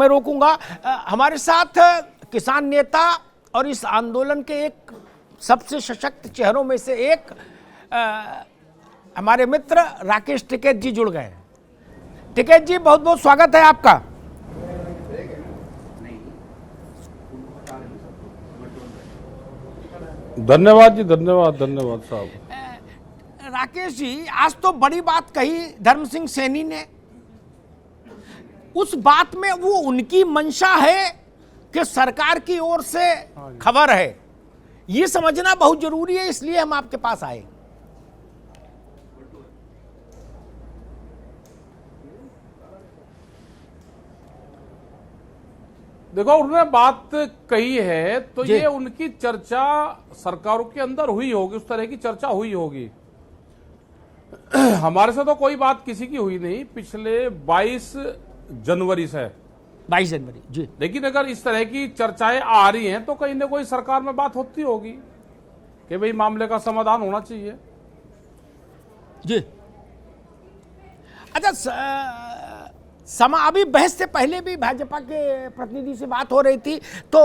रोकूंगा। हमारे साथ किसान नेता और इस आंदोलन के एक सबसे सशक्त चेहरों में से एक हमारे मित्र राकेश टिकैत जी जुड़ गए। टिकैत जी, बहुत बहुत स्वागत है आपका। धन्यवाद जी, धन्यवाद धन्यवाद साहब। राकेश जी, आज तो बड़ी बात कही धर्म सिंह सैनी ने। उस बात में वो उनकी मंशा है कि सरकार की ओर से खबर है, ये समझना बहुत जरूरी है, इसलिए हम आपके पास आए। देखो, उन्होंने बात कही है तो ये उनकी चर्चा सरकारों के अंदर हुई होगी, उस तरह की चर्चा हुई होगी। हमारे से तो कोई बात किसी की हुई नहीं पिछले 22 जनवरी से। 22 जनवरी जी। लेकिन अगर इस तरह की चर्चाएं आ रही हैं तो कहीं ना कोई सरकार में बात होती होगी कि भाई मामले का समाधान होना चाहिए जी। अच्छा, अभी बहस से पहले भी भाजपा के प्रतिनिधि से बात हो रही थी तो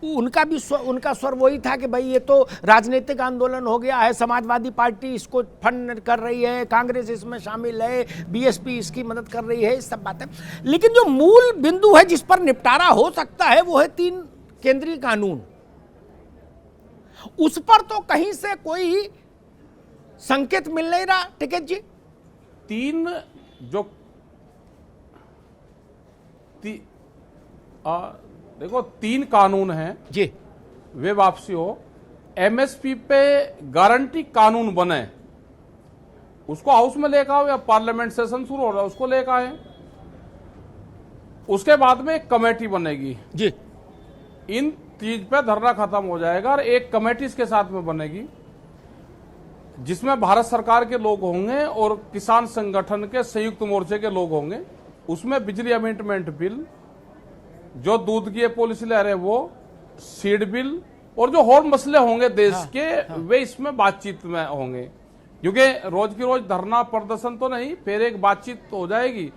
उनका स्वर वही था कि भाई ये तो राजनीतिक आंदोलन हो गया है, समाजवादी पार्टी इसको फंड कर रही है, कांग्रेस इसमें शामिल है, बीएसपी इसकी मदद कर रही है, इस सब बातें। लेकिन जो मूल बिंदु है जिस पर निपटारा हो सकता है वो है 3 केंद्रीय कानून। उस पर तो कहीं से कोई संकेत मिल नहीं रहा टिकैत जी। देखो, 3 कानून हैं जी। वे वापसी हो, एमएसपी पे गारंटी कानून बने, उसको हाउस में लेकर आओ या पार्लियामेंट सेशन शुरू हो रहा है उसको लेकर आए। उसके बाद में एक कमेटी बनेगी जी। इन चीज पे धरना खत्म हो जाएगा और एक कमेटी इसके साथ में बनेगी जिसमें भारत सरकार के लोग होंगे और किसान संगठन के संयुक्त मोर्चे के लोग होंगे। उसमें बिजली अमेंडमेंट बिल, जो दूध की पॉलिसी ले रहे हैं वो, सीड बिल और जो और मसले होंगे देश के वे इसमें बातचीत में होंगे। क्योंकि रोज की रोज धरना प्रदर्शन तो नहीं, फिर एक बातचीत तो हो जाएगी,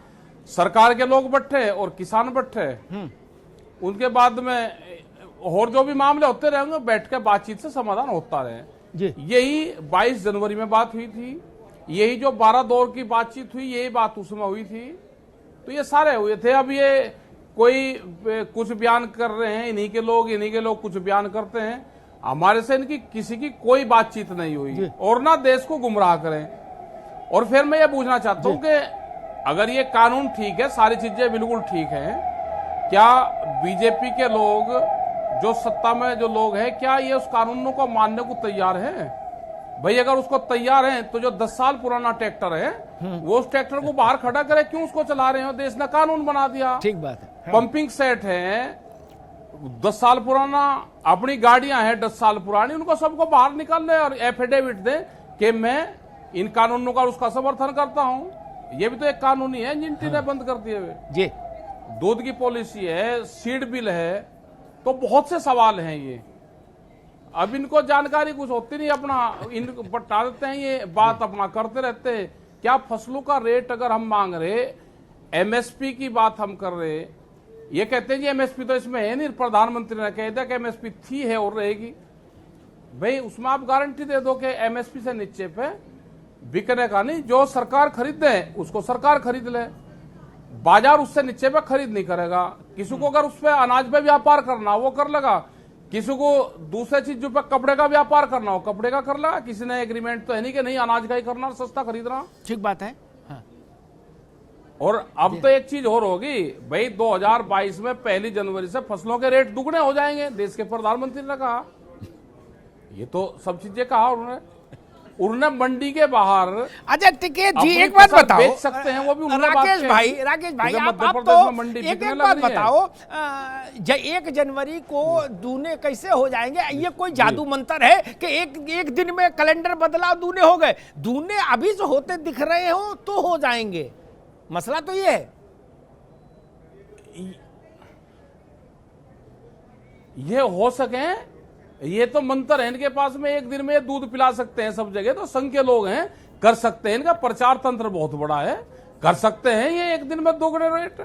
सरकार के लोग बैठे और किसान बैठे, उनके बाद में और जो भी मामले होते रहेंगे बैठ के बातचीत से समाधान होता रहे। यही 22 जनवरी में बात हुई थी, यही जो 12 दौर की बातचीत हुई यही बात उसमें हुई थी। तो ये सारे हुए थे। अब ये कोई कुछ बयान कर रहे हैं, इन्हीं के लोग कुछ बयान करते हैं, हमारे से इनकी किसी की कोई बातचीत नहीं हुई और ना देश को गुमराह करें। और फिर मैं ये पूछना चाहता हूं कि अगर ये कानून ठीक है, सारी चीजें बिल्कुल ठीक हैं, क्या बीजेपी के लोग जो सत्ता में जो लोग हैं क्या ये उस कानूनों को मानने को तैयार हैं? भाई अगर उसको तैयार हैं तो जो 10 साल पुराना ट्रैक्टर है वो उस ट्रैक्टर को बाहर खड़ा करे, क्यों उसको चला रहे हो? देश ने कानून बना दिया। ठीक बात है। पंपिंग सेट है 10 साल पुराना, अपनी गाड़ियां हैं 10 साल पुरानी, उनको सबको बाहर निकाल ले और एफिडेविट दे कि मैं इन कानूनों का उसका समर्थन करता हूं। ये भी तो एक कानूनी है जिनटी ने बंद कर दिए हुए जी। दूध की पॉलिसी है, सीड बिल है, तो बहुत से सवाल हैं ये। अब इनको जानकारी कुछ होती नहीं, अपना इनको बता देते हैं, ये बात अपना करते रहते हैं। क्या फसलों का रेट अगर हम मांग रहे, एमएसपी की बात हम कर रहे, ये कहते हैं जी एमएसपी तो इसमें है नहीं, प्रधानमंत्री ने कह दिया कि एमएसपी थी है और रहेगी। भाई उसमें आप गारंटी दे दो कि एमएसपी से नीचे पे बिकने का नहीं, जो सरकार खरीदे उसको सरकार खरीद ले, बाजार उससे नीचे पे खरीद नहीं करेगा। किसी को अगर उस पर अनाज पे व्यापार करना वो कर लेगा, किसी को दूसरे चीजों पे कपड़े का व्यापार करना हो कपड़े का कर लेगा। किसी ने एग्रीमेंट तो है नहीं कि नहीं अनाज का ही करना, सस्ता खरीदना। ठीक बात है। और अब तो एक चीज और होगी भाई, 2022 में 1 जनवरी से फसलों के रेट दुगने हो जाएंगे, देश के प्रधानमंत्री ने कहा। ये तो सब चीजें कहा उन्होंने मंडी के बाहर। अच्छा टिकैत जी, एक बात बताओ, बेच सकते हैं वो भी राकेश भाई आप तो एक बात बताओ, 1 जनवरी को दूने कैसे हो जाएंगे? ये कोई जादू मंत्र है कि एक दिन में कैलेंडर बदला दूने हो गए? दूने अभी जो होते दिख रहे हो तो हो जाएंगे, मसला तो ये है। ये हो सके, ये तो मंत्र है इनके पास में, एक दिन में दूध पिला सकते हैं सब जगह, तो संघ के लोग हैं कर सकते हैं, इनका प्रचार तंत्र बहुत बड़ा है, कर सकते हैं ये एक दिन में दोगुने रेट।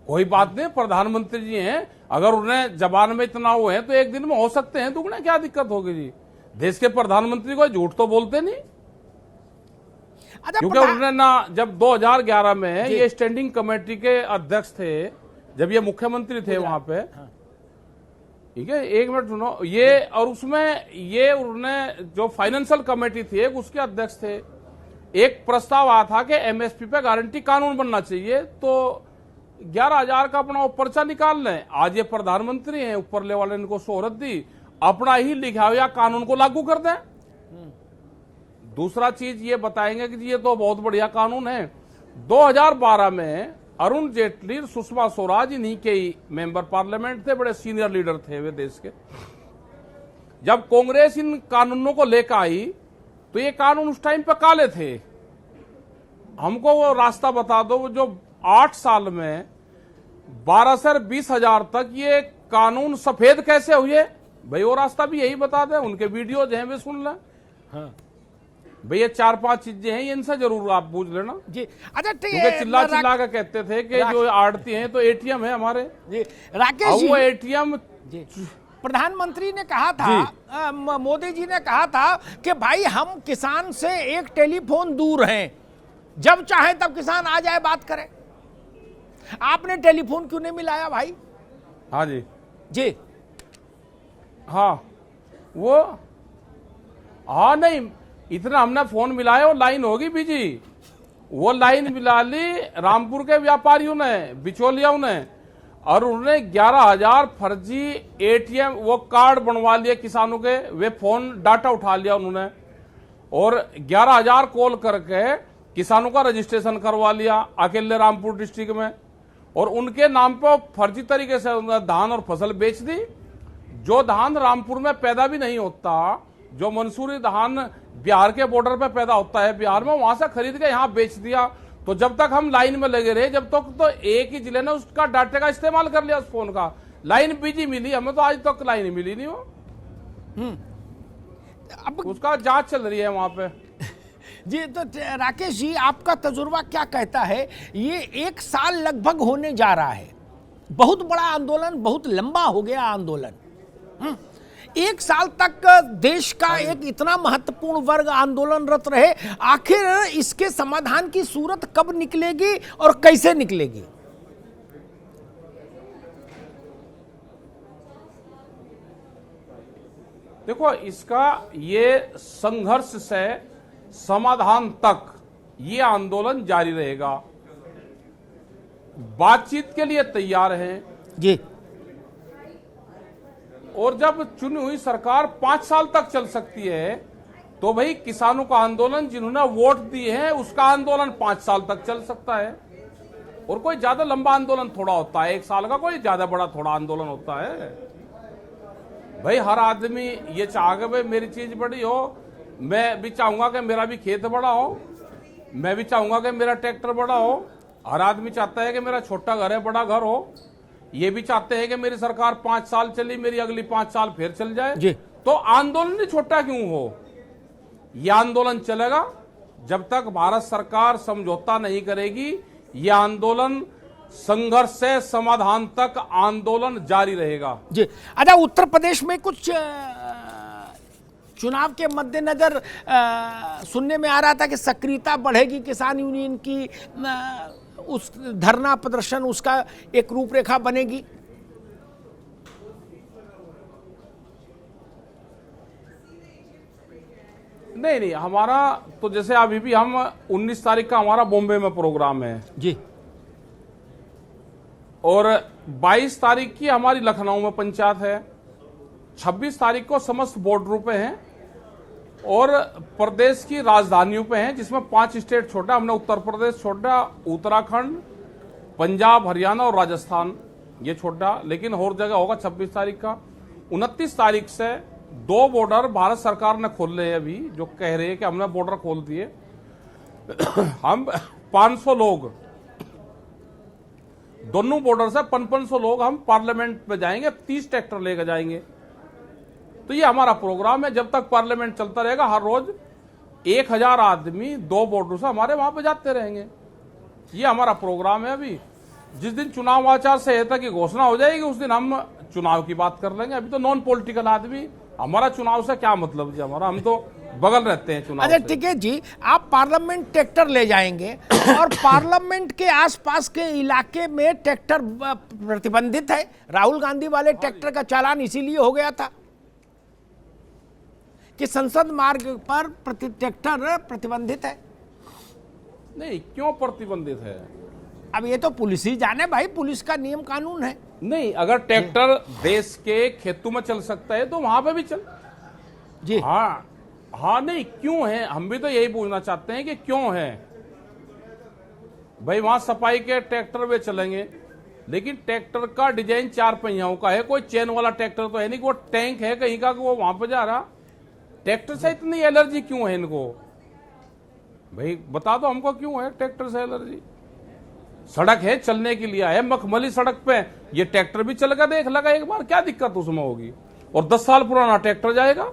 कोई बात नहीं, प्रधानमंत्री जी हैं, अगर उन्हें जबान में इतना वो है तो एक दिन में हो सकते हैं दुगने, क्या दिक्कत होगी जी। देश के प्रधानमंत्री को झूठ तो बोलते नहीं, अच्छा क्योंकि उन्होंने ना, जब 2011 में ये स्टैंडिंग कमेटी के अध्यक्ष थे, जब ये मुख्यमंत्री थे वहां पे, ठीक है, एक मिनट सुनो ये, और उसमें ये उन्होंने जो फाइनेंशियल कमेटी थी उसके अध्यक्ष थे। एक प्रस्ताव आया था कि एमएसपी पे गारंटी कानून बनना चाहिए, तो 11,000 का अपना वो पर्चा निकाल लें। आज ये प्रधानमंत्री हैं, ऊपर लेवल ने इनको शोहरत दी, अपना ही लिखा हुआ कानून को लागू कर दें। दूसरा चीज ये बताएंगे कि ये तो बहुत बढ़िया कानून है। 2012 में अरुण जेटली, सुषमा स्वराज, इन्हीं के ही मेंबर पार्लियामेंट थे, बड़े सीनियर लीडर थे वे देश के। जब कांग्रेस इन कानूनों को लेकर आई तो ये कानून उस टाइम पे काले थे। हमको वो रास्ता बता दो जो 8 साल में 12 से 20,000 तक ये कानून सफेद कैसे हुए, भाई वो रास्ता भी यही बता दे। उनके वीडियो जो है वे सुन लें। हाँ। भाई ये 4-5 चीजें हैं, ये इनसे जरूर आप पूछ लेना जी। अच्छा ठीक है, चिल्ला चिल्ला के कहते थे कि जो आड़ती हैं तो एटीएम है हमारे जी। राकेश जी, वो एटीएम जी, प्रधानमंत्री ने कहा था, मोदी जी ने कहा था कि भाई हम किसान से एक टेलीफोन दूर हैं, जब चाहे तब किसान आ जाए बात करे। आपने टेलीफोन क्यों नहीं मिलाया भाई? हाँ जी जी, हाँ वो, हाँ नहीं, इतना हमने फोन मिलाया, वो लाइन होगी बिजी, वो लाइन मिला ली रामपुर के व्यापारियों ने, बिचौलियों ने, और उन्होंने 11,000 फर्जी एटीएम वो कार्ड बनवा लिए किसानों के, वे फोन डाटा उठा लिया उन्होंने, और 11,000 कॉल करके किसानों का रजिस्ट्रेशन करवा लिया अकेले रामपुर डिस्ट्रिक्ट में, और उनके नाम पर फर्जी तरीके से उन्होंने धान और फसल बेच दी। जो धान रामपुर में पैदा भी नहीं होता, जो मंसूरी धान बिहार के बॉर्डर पे पैदा होता है बिहार में, वहां से खरीद के यहाँ बेच दिया। तो जब तक हम लाइन में लगे रहे, जब तक तो एक ही जिले ने उसका डाटे का इस्तेमाल कर लिया, उस फोन का लाइन बिजी मिली, हमें तो आज तक लाइन मिली नहीं हो। अब उसका जांच चल रही है वहां पे। जी, तो राकेश जी, आपका तजुर्बा क्या कहता है? ये 1 साल लगभग होने जा रहा है, बहुत बड़ा आंदोलन, बहुत लंबा हो गया आंदोलन। 1 साल तक देश का एक इतना महत्वपूर्ण वर्ग आंदोलनरत रहे, आखिर इसके समाधान की सूरत कब निकलेगी और कैसे निकलेगी? देखो, इसका ये संघर्ष से समाधान तक ये आंदोलन जारी रहेगा। बातचीत के लिए तैयार हैं जी, और जब चुनी हुई सरकार 5 साल तक चल सकती है, तो भाई किसानों का आंदोलन, जिन्होंने वोट दिए हैं, उसका आंदोलन 5 साल तक चल सकता है। और कोई ज्यादा लंबा आंदोलन थोड़ा होता है, 1 साल का कोई ज्यादा बड़ा थोड़ा आंदोलन होता है। भाई हर आदमी ये चाहेगा भाई मेरी चीज बड़ी हो, मैं भी चाहूंगा कि मेरा भी खेत बड़ा हो, मैं भी चाहूंगा कि मेरा ट्रैक्टर बड़ा हो, हर आदमी चाहता है कि मेरा छोटा घर है बड़ा घर हो, ये भी चाहते हैं कि मेरी सरकार 5 साल चली, मेरी अगली 5 साल फिर चल जाए जी। तो आंदोलन ही छोटा क्यों हो। यह आंदोलन चलेगा जब तक भारत सरकार समझौता नहीं करेगी। यह आंदोलन संघर्ष से समाधान तक आंदोलन जारी रहेगा जी। अच्छा, उत्तर प्रदेश में कुछ चुनाव के मद्देनजर सुनने में आ रहा था कि सक्रियता बढ़ेगी किसान यूनियन की, उस धरना प्रदर्शन उसका एक रूपरेखा बनेगी। नहीं, हमारा तो जैसे अभी भी हम 19 तारीख का हमारा बॉम्बे में प्रोग्राम है जी, और 22 तारीख की हमारी लखनऊ में पंचायत है, 26 तारीख को समस्त बॉर्डरों पे हैं और प्रदेश की राजधानियों पे हैं, जिसमें 5 स्टेट छोड़ा हमने, उत्तर प्रदेश छोड़ा, उत्तराखंड, पंजाब, हरियाणा और राजस्थान ये छोड़ा, लेकिन और जगह होगा 26 तारीख का। 29 तारीख से 2 बॉर्डर भारत सरकार ने खोल रहे हैं अभी, जो कह रहे हैं कि हमने बॉर्डर खोल दिए। हम 500 लोग दोनों बॉर्डर से 500 लोग हम पार्लियामेंट में जाएंगे, 30 ट्रैक्टर लेकर जाएंगे। तो ये हमारा प्रोग्राम है, जब तक पार्लियामेंट चलता रहेगा हर रोज 1000 आदमी 2 बॉर्डर से हमारे वहां पे जाते रहेंगे। ये हमारा प्रोग्राम है अभी। जिस दिन चुनाव आचार संहिता की घोषणा हो जाएगी उस दिन हम चुनाव की बात कर लेंगे। अभी तो नॉन पॉलिटिकल आदमी, हमारा चुनाव से क्या मतलब जी, हमारा, हम तो बगल रहते हैं चुनाव अच्छा से। ठीक है जी, आप पार्लियामेंट ट्रैक्टर ले जाएंगे और पार्लियामेंट के आसपास के इलाके में ट्रैक्टर प्रतिबंधित है। राहुल गांधी वाले ट्रैक्टर का चालान इसीलिए हो गया था कि संसद मार्ग पर ट्रैक्टर प्रतिबंधित है। नहीं, क्यों प्रतिबंधित है? अब ये तो पुलिस ही जाने भाई, पुलिस का नियम कानून है। नहीं, अगर ट्रैक्टर देश के खेतों में चल सकता है तो वहां पे भी चल। जी हाँ हाँ, नहीं क्यों है, हम भी तो यही पूछना चाहते हैं कि क्यों है भाई। वहां सफाई के ट्रैक्टर वे चलेंगे, लेकिन ट्रैक्टर का डिजाइन 4 पहियों का है, कोई चेन वाला ट्रैक्टर तो है नहीं, वो टैंक है कहीं का कि वो वहां पे जा रहा। ट्रैक्टर से इतनी एलर्जी क्यों है इनको भाई? बता दो हमको क्यों है ट्रैक्टर से एलर्जी? सड़क है, चलने के लिए है, मखमली सड़क पे ये ट्रैक्टर भी चल कर देख लगा एक बार, क्या दिक्कत उसमें होगी? और 10 साल पुराना ट्रैक्टर जाएगा।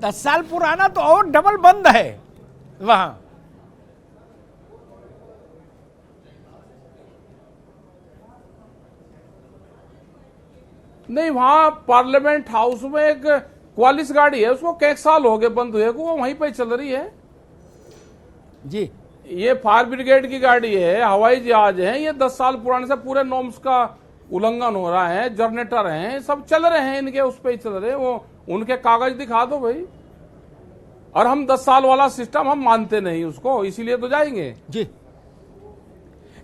10 साल पुराना तो और डबल बंद है वहां। नहीं, वहां पार्लियामेंट हाउस में एक क्वालिस गाड़ी है, उसको कई साल हो गए बंद हुए को, वो वहीं पे चल रही है जी। ये फायर ब्रिगेड की गाड़ी है, हवाई जहाज है, ये 10 साल पुराने से पूरे नॉर्म्स का उल्लंघन हो रहा है। जनरेटर हैं, सब चल रहे हैं इनके, उस पे ही चल रहे हैं। वो उनके कागज दिखा दो भाई। और हम 10 साल वाला सिस्टम हम मानते नहीं उसको, इसीलिए तो जाएंगे जी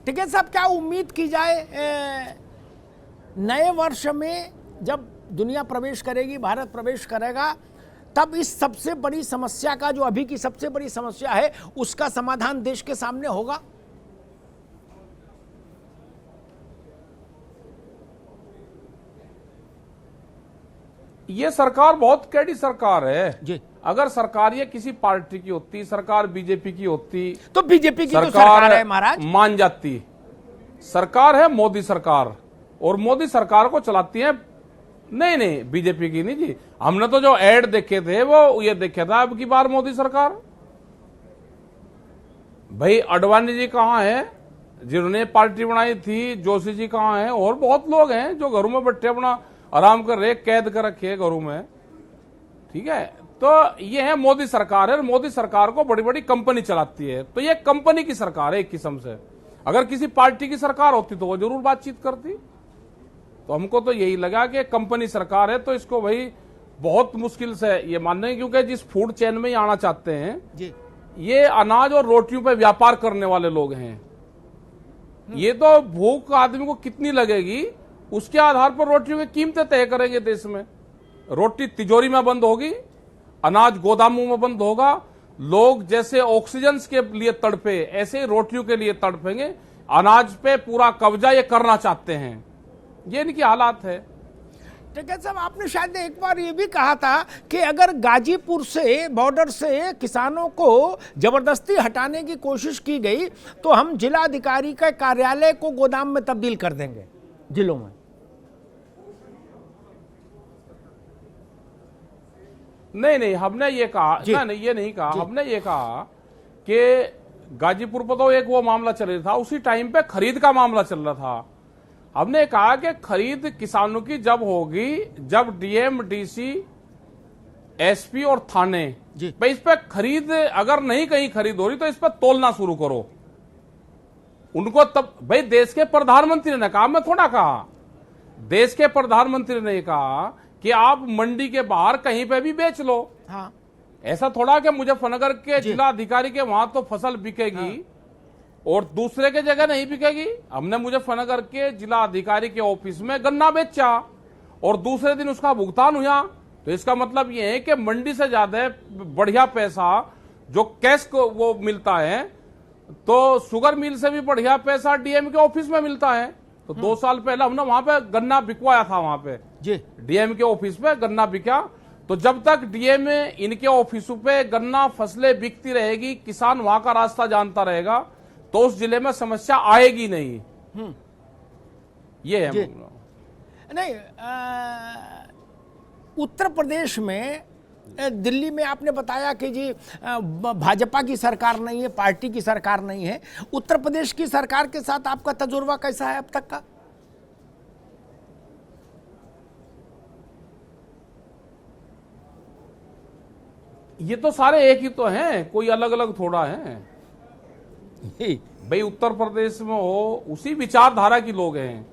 ठीक है साहब, क्या उम्मीद की जाए नए वर्ष में जब दुनिया प्रवेश करेगी, भारत प्रवेश करेगा, तब इस सबसे बड़ी समस्या का, जो अभी की सबसे बड़ी समस्या है, उसका समाधान देश के सामने होगा? ये सरकार बहुत कैडी सरकार है जी। अगर सरकार ये किसी पार्टी की होती, सरकार बीजेपी की होती तो बीजेपी की तो सरकार है महाराज, मान जाती। सरकार है मोदी सरकार, और मोदी सरकार को चलाती है। नहीं, बीजेपी की नहीं जी, हमने तो जो एड देखे थे वो ये देखे था अब की बार मोदी सरकार। भाई अडवाणी जी कहाँ है जिन्होंने पार्टी बनाई थी? जोशी जी कहाँ हैं? और बहुत लोग हैं जो घरों में बैठे अपना आराम कर रहे, कैद कर रखे हैं घरों में। ठीक है, तो ये है मोदी सरकार है, और मोदी सरकार को बड़ी बड़ी कंपनी चलाती है। तो ये कंपनी की सरकार है एक किस्म से। अगर किसी पार्टी की सरकार होती तो वो जरूर बातचीत करती। तो हमको तो यही लगा कि कंपनी सरकार है, तो इसको भाई बहुत मुश्किल से ये मानने, क्योंकि जिस फूड चेन में ही आना चाहते हैं जी। ये अनाज और रोटियों पे व्यापार करने वाले लोग हैं। ये तो भूख आदमी को कितनी लगेगी उसके आधार पर रोटियों की कीमतें तय करेंगे देश में। रोटी तिजोरी में बंद होगी, अनाज गोदामों में बंद होगा। लोग जैसे ऑक्सीजन के लिए तड़पे, ऐसे ही रोटियों के लिए तड़पेंगे। अनाज पे पूरा कब्जा ये करना चाहते हैं, ये इनकी हालात है। ठीक है साहब, आपने शायद एक बार ये भी कहा था कि अगर गाजीपुर से, बॉर्डर से किसानों को जबरदस्ती हटाने की कोशिश की गई तो हम जिलाधिकारी के कार्यालय को गोदाम में तब्दील कर देंगे जिलों में। नहीं, हमने ये कहा नहीं, ये नहीं कहा। हमने ये कहा कि गाजीपुर पर तो एक वो मामला चल रहा था, उसी टाइम पे खरीद का मामला चल रहा था। हमने कहा कि खरीद किसानों की जब होगी, जब डीएम, डीसी, एसपी और थाने भाई इस पर खरीद, अगर नहीं कहीं खरीद हो रही तो इस पर तोलना शुरू करो उनको। तब भाई देश के प्रधानमंत्री ने कहा, मैं थोड़ा कहा, देश के प्रधानमंत्री ने कहा कि आप मंडी के बाहर कहीं पे भी बेच लो। हाँ। ऐसा थोड़ा कि मुजफ्फरनगर के जिला अधिकारी के वहां तो फसल बिकेगी और दूसरे के जगह नहीं बिकेगी। हमने मुजफ्फरनगर के जिला अधिकारी के ऑफिस में गन्ना बेचा और दूसरे दिन उसका भुगतान हुआ, तो इसका मतलब यह है कि मंडी से ज्यादा बढ़िया पैसा जो कैश को वो मिलता है, तो शुगर मिल से भी बढ़िया पैसा डीएम के ऑफिस में मिलता है। तो 2 साल पहले हमने वहां पे गन्ना बिकवाया था, वहां पे जी डीएम के ऑफिस पे गन्ना बिका। तो जब तक डीएम इनके ऑफिसों पे गन्ना फसलें बिकती रहेगी, किसान वहां का रास्ता जानता रहेगा, तो उस जिले में समस्या आएगी नहीं। ये है नहीं। उत्तर प्रदेश में दिल्ली में आपने बताया कि जी भाजपा की सरकार नहीं है, पार्टी की सरकार नहीं है। उत्तर प्रदेश की सरकार के साथ आपका तजुर्बा कैसा है अब तक का? ये तो सारे एक ही तो हैं, कोई अलग अलग थोड़ा है भाई। उत्तर प्रदेश में हो, उसी विचारधारा की लोग हैं।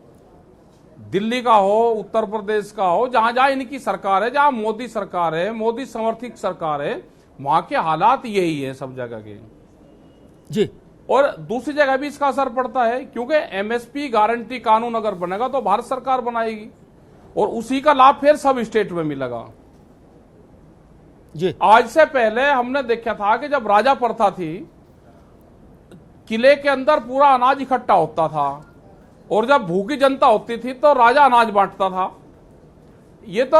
दिल्ली का हो, उत्तर प्रदेश का हो, जहां जहां इनकी सरकार है, जहां मोदी सरकार है, मोदी समर्थित सरकार है, वहां के हालात यही है सब जगह के जी। और दूसरी जगह भी इसका असर पड़ता है, क्योंकि एमएसपी गारंटी कानून अगर बनेगा तो भारत सरकार बनाएगी और उसी का लाभ फिर सब स्टेट में मिलेगा जी। आज से पहले हमने देखा था कि जब राजा प्रथा थी, किले के अंदर पूरा अनाज इकट्ठा होता था और जब भूखी जनता होती थी तो राजा अनाज बांटता था। ये तो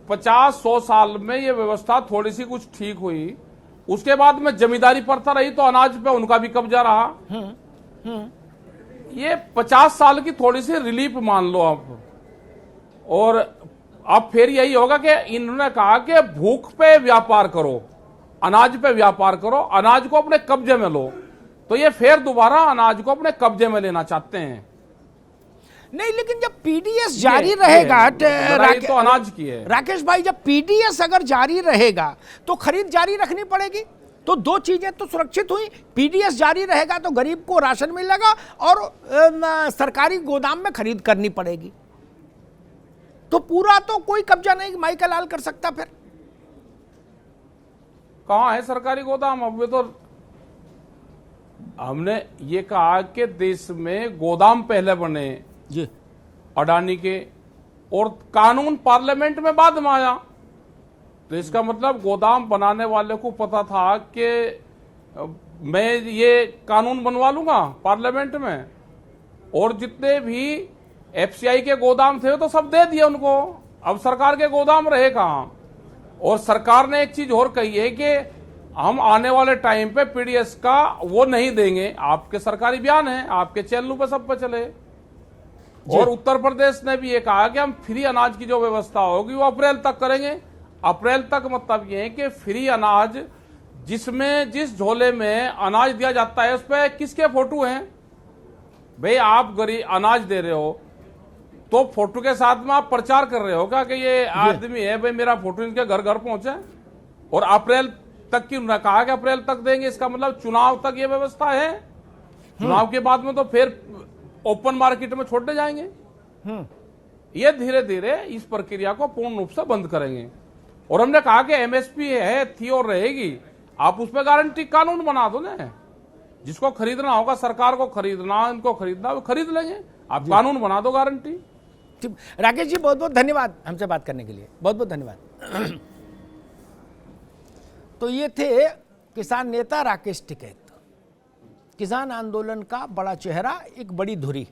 50-100 साल में ये व्यवस्था थोड़ी सी कुछ ठीक हुई। उसके बाद में जमींदारी प्रथा रही तो अनाज पे उनका भी कब्जा रहा। ये 50 साल की थोड़ी सी रिलीफ मान लो आप। और अब फिर यही होगा कि इन्होंने कहा कि भूख पे व्यापार करो, अनाज पे व्यापार करो, अनाज को अपने कब्जे में लो। तो ये फिर दोबारा अनाज को अपने कब्जे में लेना चाहते हैं। नहीं, लेकिन जब पीडीएस जारी रहेगा, लड़ाई तो अनाज की है राकेश भाई, जब पीडीएस अगर जारी रहेगा तो खरीद जारी रखनी पड़ेगी। तो दो चीजें तो सुरक्षित हुई, पीडीएस जारी रहेगा तो गरीब को राशन मिलेगा और सरकारी गोदाम में खरीद करनी पड़ेगी। तो पूरा तो कोई कब्जा नहीं माइका लाल कर सकता। फिर कहां है सरकारी गोदाम? अब तो हमने ये कहा कि देश में गोदाम पहले बने जी अडानी के, और कानून पार्लियामेंट में बाद में आया। तो इसका मतलब गोदाम बनाने वाले को पता था कि मैं ये कानून बनवा लूंगा पार्लियामेंट में, और जितने भी एफसीआई के गोदाम थे तो सब दे दिए उनको। अब सरकार के गोदाम रहे कहां? और सरकार ने एक चीज और कही है कि हम आने वाले टाइम पे पीडीएस का वो नहीं देंगे। आपके सरकारी बयान है, आपके चैनलों पे सब पे चले। और उत्तर प्रदेश ने भी ये कहा कि हम फ्री अनाज की जो व्यवस्था होगी वो अप्रैल तक करेंगे। अप्रैल तक मतलब ये है कि फ्री अनाज, जिसमें जिस झोले में अनाज दिया जाता है उस पर किसके फोटो हैं? भाई आप गरीब अनाज दे रहे हो तो फोटो के साथ में आप प्रचार कर रहे हो क्या कि ये आदमी है, भाई मेरा फोटो इनके घर घर पहुंचे। और अप्रैल तक की उन्होंने कहा कि अप्रैल तक देंगे, इसका मतलब चुनाव तक ये व्यवस्था है। चुनाव के बाद में तो फिर ओपन मार्केट में छोड़ने जाएंगे। ये धीरे धीरे इस प्रक्रिया को पूर्ण रूप से बंद करेंगे। और हमने कहा कि एमएसपी है, थी और रहेगी। आप उस पर गारंटी कानून बना दो ना, जिसको खरीदना होगा, सरकार को खरीदना, इनको खरीदना, वो खरीद लेंगे। आप कानून बना दो गारंटी। राकेश जी बहुत बहुत धन्यवाद हमसे बात करने के लिए, बहुत बहुत धन्यवाद। तो ये थे किसान नेता राकेश टिकैत, किसान आंदोलन का बड़ा चेहरा, एक बड़ी धुरी।